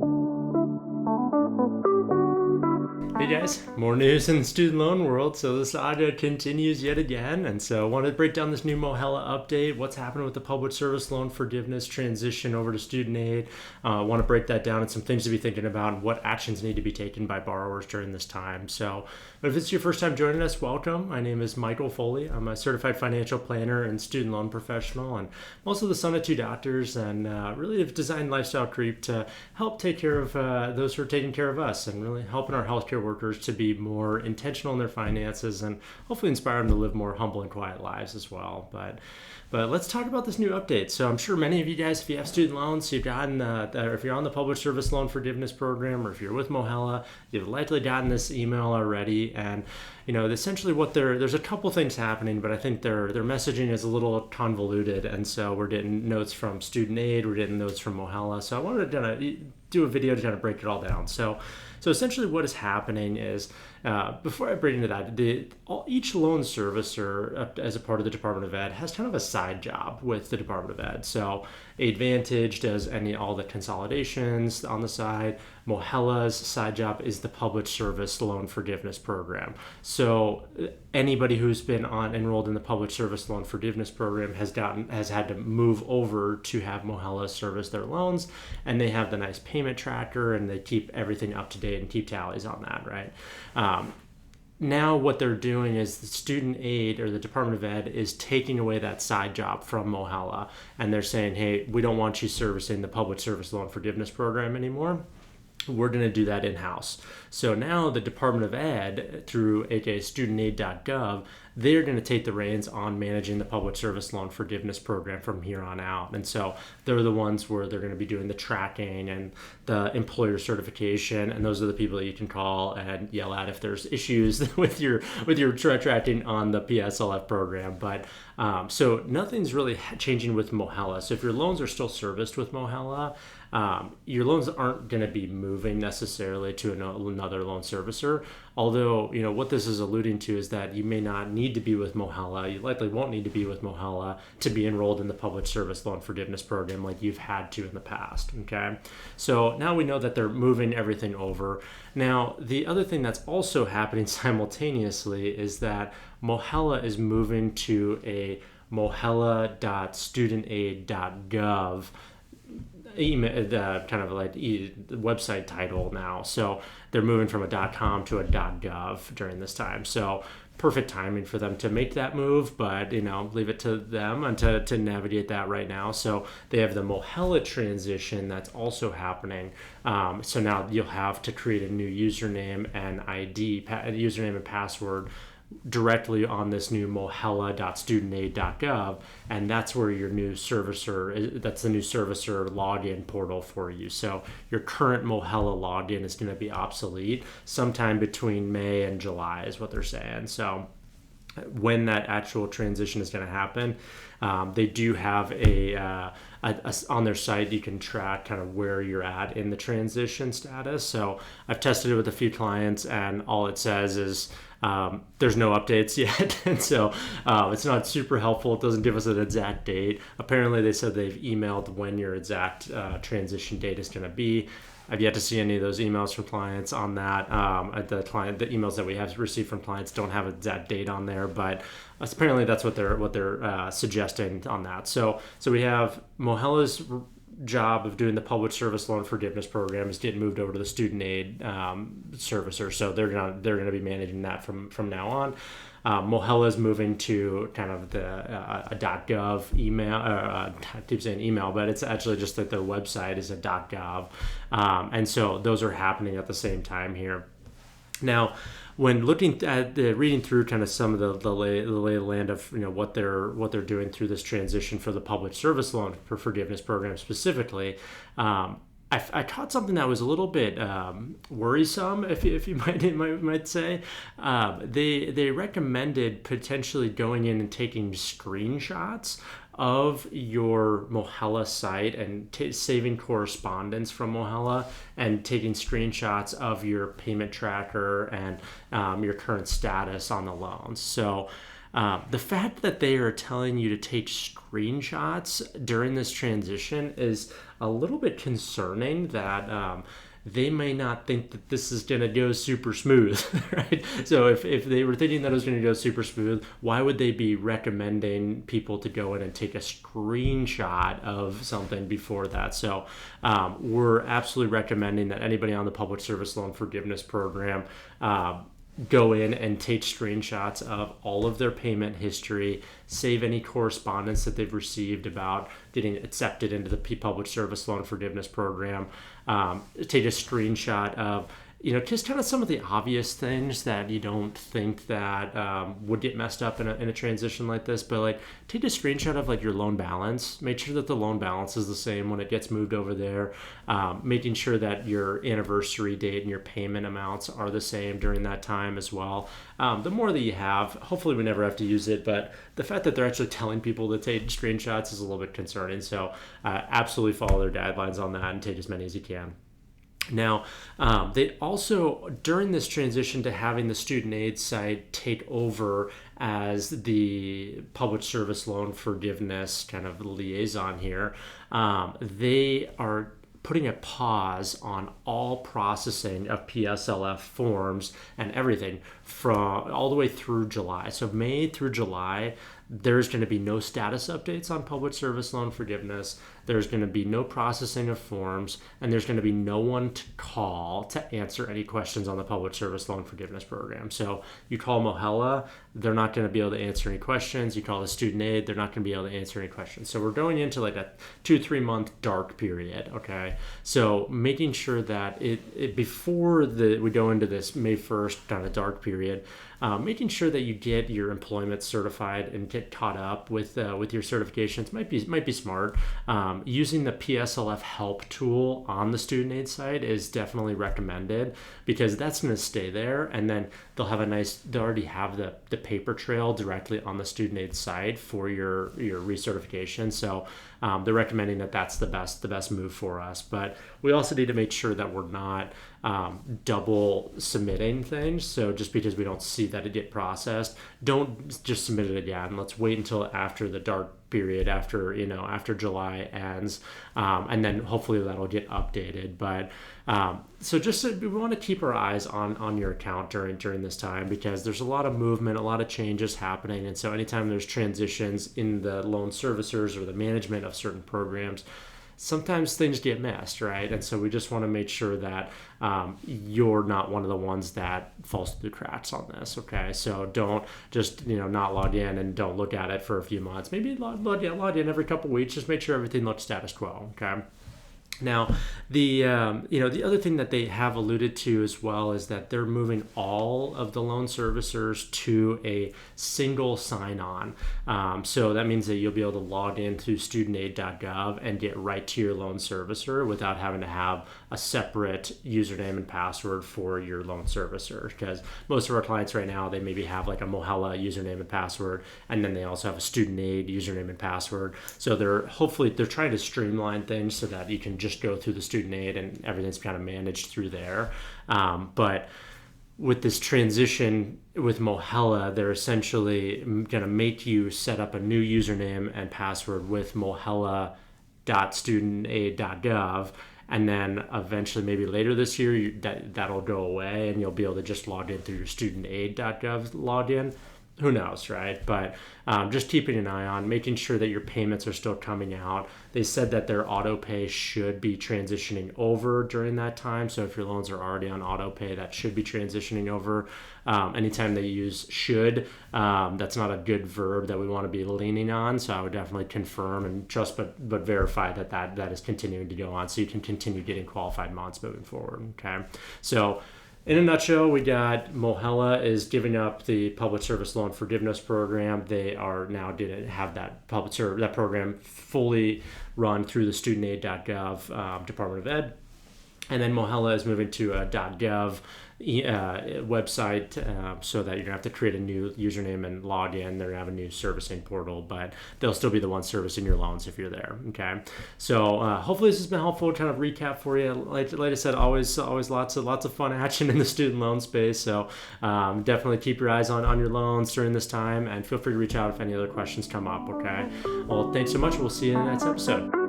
Hey guys, more news in the student loan world. So the saga continues yet again, and so I wanted to break down this new Mohela update, what's happening with the public service loan forgiveness transition over to student aid. I want to break that down and some things to be thinking about and what actions need to be taken by borrowers during this time. So if it's your first time joining us, welcome. My name is Michael Foley. I'm a certified financial planner and student loan professional, and I'm also the son of two doctors, and really have designed Lifestyle Creep to help take care of those who are taking care of us and really helping our healthcare workers to be more intentional in their finances and hopefully inspire them to live more humble and quiet lives as well. But let's talk about this new update. So I'm sure many of you guys, if you have student loans, you've gotten, or if you're on the public service loan forgiveness program, or if you're with Mohela, you've likely gotten this email already. And essentially there's a couple things happening, but I think their messaging is a little convoluted. And so we're getting notes from student aid, we're getting notes from Mohela. So I wanted to do a video to kind of break it all down. So essentially what is happening is, before I break into that, each loan servicer as a part of the Department of Ed has kind of a side job with the Department of Ed. So Advantage does all the consolidations on the side. Mohela's side job is the public service loan forgiveness program. So anybody who's been enrolled in the public service loan forgiveness program has had to move over to have Mohela service their loans, and they have the nice payment tracker and they keep everything up to date and keep tallies on that, right? Now what they're doing is the student aid, or the Department of Ed, is taking away that side job from Mohela, and they're saying, hey, we don't want you servicing the public service loan forgiveness program anymore. We're going to do that in-house. So now the Department of Ed, through aka studentaid.gov, they're going to take the reins on managing the public service loan forgiveness program from here on out. And so they're the ones where they're going to be doing the tracking and the employer certification, and those are the people that you can call and yell at if there's issues with your tracking on the PSLF program. But so nothing's really changing with Mohela. So if your loans are still serviced with Mohela, your loans aren't going to be moving necessarily to another loan servicer. Although, what this is alluding to is that you may not need to be with Mohela. You likely won't need to be with Mohela to be enrolled in the public service loan forgiveness program like you've had to in the past. Okay. So now we know that they're moving everything over. Now, the other thing that's also happening simultaneously is that Mohela is moving to a mohela.studentaid.gov email, kind of like the website title now. So they're moving from a .com to a .gov during this time. So perfect timing for them to make that move, but leave it to them and to navigate that right now. So they have the Mohela transition that's also happening. So now you'll have to create a new username and username and password directly on this new mohela.studentaid.gov, and that's where your new servicer, that's the new servicer login portal for you. So your current Mohela login is going to be obsolete sometime between May and July is what they're saying. So when that actual transition is going to happen, they do have on their site you can track kind of where you're at in the transition status. So I've tested it with a few clients, and all it says is there's no updates yet. And so it's not super helpful. It doesn't give us an exact date. Apparently they said they've emailed when your exact transition date is going to be. I've yet to see any of those emails from clients on that. The emails that we have received from clients don't have an exact date on there, but apparently that's what they're suggesting on that. So we have Mohela's job of doing the public service loan forgiveness program is getting moved over to the student aid servicer. So they're gonna be managing that from now on. Mohela is moving to kind of a .gov email. I keep saying email, but it's actually just that their website is a .gov, and so those are happening at the same time here. Now, when looking at reading through kind of some of the lay of the land of what they're doing through this transition for the public service loan for forgiveness program specifically, I caught something that was a little bit worrisome, if you might say. They recommended potentially going in and taking screenshots of your Mohela site and saving correspondence from Mohela and taking screenshots of your payment tracker and your current status on the loans. So The fact that they are telling you to take screenshots during this transition is a little bit concerning that they may not think that this is going to go super smooth, right? So if they were thinking that it was going to go super smooth, why would they be recommending people to go in and take a screenshot of something before that? So we're absolutely recommending that anybody on the Public Service Loan Forgiveness Program go in and take screenshots of all of their payment history, save any correspondence that they've received about getting accepted into the Public Service Loan Forgiveness Program. Take a screenshot of just kind of some of the obvious things that you don't think that would get messed up in a transition like this, but like take a screenshot of like your loan balance. Make sure that the loan balance is the same when it gets moved over there. Making sure that your anniversary date and your payment amounts are the same during that time as well. The more that you have, hopefully we never have to use it, but the fact that they're actually telling people to take screenshots is a little bit concerning. So absolutely follow their guidelines on that and take as many as you can. Now, they also, during this transition to having the student aid side take over as the public service loan forgiveness kind of liaison here, they are putting a pause on all processing of PSLF forms and everything from all the way through July. So May through July, there's going to be no status updates on public service loan forgiveness. There's going to be no processing of forms, and there's going to be no one to call to answer any questions on the public service loan forgiveness program. So you call Mohela, they're not going to be able to answer any questions. You call the student aid, they're not going to be able to answer any questions. So we're going into like a 2-3 month dark period. Okay. So making sure that it before we go into this May 1st kind of dark period, making sure that you get your employment certified and get caught up with your certifications might be smart. Using the PSLF help tool on the student aid side is definitely recommended because that's going to stay there, and then they'll already have the paper trail directly on the student aid side for your recertification. So they're recommending that's the best move for us. But we also need to make sure that we're not double submitting things. So just because we don't see that it get processed, don't just submit it again. Let's wait until after the dark period, after July ends, and then hopefully that'll get updated. But so we want to keep our eyes on your account during this time, because there's a lot of movement, a lot of changes happening, and so anytime there's transitions in the loan servicers or the management of certain programs, sometimes things get missed, right? And so we just want to make sure that you're not one of the ones that falls through the cracks on this, okay? So don't just, not log in and don't look at it for a few months. Maybe log in every couple of weeks. Just make sure everything looks status quo, okay? Now, the other thing that they have alluded to as well is that they're moving all of the loan servicers to a single sign-on. So that means that you'll be able to log into studentaid.gov and get right to your loan servicer without having to have a separate username and password for your loan servicer. Because most of our clients right now, they maybe have like a Mohela username and password, and then they also have a student aid username and password. So they're trying to streamline things so that you can just go through the student aid and everything's kind of managed through there. But with this transition with Mohela, they're essentially going to make you set up a new username and password with mohela.studentaid.gov. And then eventually, maybe later this year, that'll go away and you'll be able to just log in through your studentaid.gov login. Who knows, right? But just keeping an eye on making sure that your payments are still coming out. They said that their auto pay should be transitioning over during that time. So if your loans are already on auto pay, that should be transitioning over. Anytime they use should, that's not a good verb that we want to be leaning on. So I would definitely confirm and trust, but verify that is continuing to go on, so you can continue getting qualified months moving forward. Okay, so in a nutshell, we got Mohela is giving up the public service loan forgiveness program. They are now going to have that program fully run through the studentaid.gov Department of Ed. And then Mohela is moving to a .gov website, so that you're gonna have to create a new username and log in. They're gonna have a new servicing portal, but they'll still be the ones servicing your loans if you're there. Okay, so hopefully this has been helpful. Kind of recap for you. Like I said, always lots of fun action in the student loan space. So definitely keep your eyes on your loans during this time, and feel free to reach out if any other questions come up. Okay, well, thanks so much. We'll see you in the next episode.